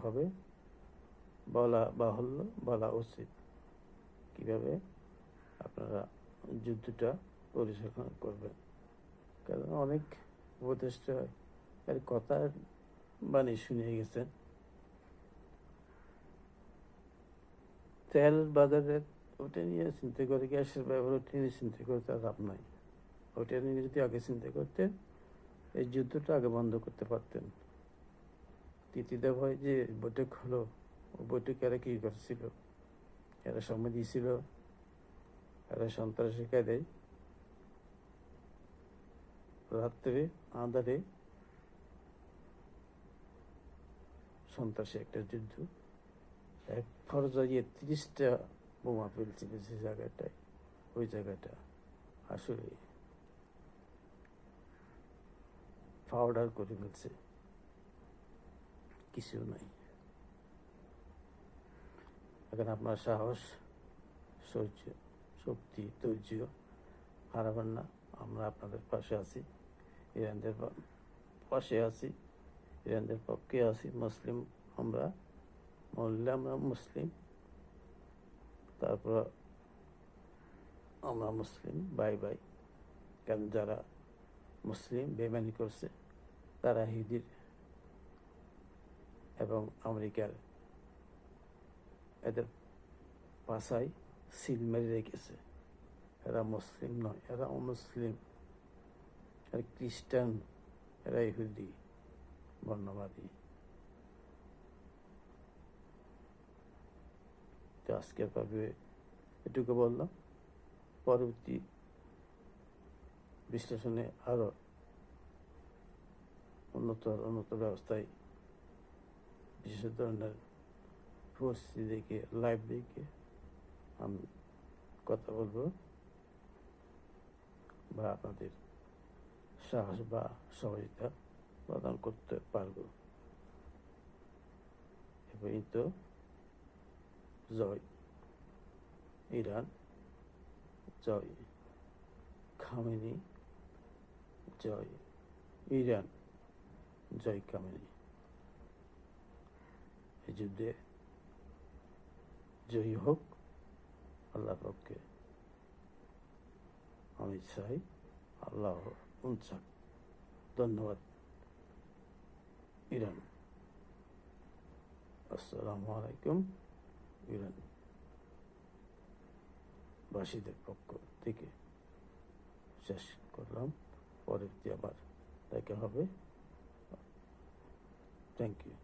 হবে, বলা বাহুল্য, বলা উচিত কিভাবে আপনারা যুদ্ধটা পরিচালনা করবেন। কারণ অনেক উপদেষ্টা এর কথার বাণী শুনে গেছেন। তেল বাজারে ওটা নিয়ে চিন্তা করে, গ্যাসের ব্যবহার ওটা নিয়ে চিন্তা করে তার লাভ নাই। ওটা নিয়ে যদি আগে চিন্তা করতেন, এই যুদ্ধটা আগে বন্ধ করতে পারতেন। তৃতীয় ভয় যে বৈঠক হলো, ও বৈঠকে এরা কী করছিল? এরা সময় দিয়েছিল, এরা সন্ত্রাসী কায়দে রাত্রে আঁধারে সন্ত্রাসী একটা যুদ্ধ, এক পর্যায়ে 30টা বোমা ফেলছিল যে জায়গাটায়। ওই জায়গাটা আসলে পাউডার করে ফেলছে, কিছু নাই। এখন আপনার সাহস, সহ্য শক্তি, ধৈর্য হারাবেন না। আমরা আপনাদের পাশে আছি, ইরানদের পাশে আছি, ইরানদের পক্ষে আছি। মুসলিম আমরা, মরলে আমরা মুসলিম, তারপর আমরা মুসলিম বাই বাই। কারণ যারা মুসলিম বেমানি করছে তারা হিদির এবং আমেরিকার এদের পাশায় সিল মেরে রেখেছে। এরা মুসলিম নয়, এরা অমুসলিম, এরা খ্রিস্টান, এরা ইহুদি বর্ণবাদী। তো আজকের ভাবে এটুকু বললাম, পরবর্তী বিশ্লেষণে আরো উন্নত ব্যবস্থায় বিশেষ ধরনের পরিস্থিতি দেখে, লাইভ দেখে আমি কথা বলবো বা আপনাদের সাহস বা সহযোগিতা প্রদান করতে পারবো। এ পর্যন্ত জয় ইরান, জয় খামেনি, জয় ইরান, জয় খামেনি। এই যুদ্ধে জয়ী হোক আল্লাহর পক্ষে, আমি চাই। আল্লাহ উনসাক। ধন্যবাদ ইরান। আসসালামু আলাইকুম। ইরান বাসীদের পক্ষ থেকে শেষ করলাম। পরের আবার দেখা হবে। Thank you.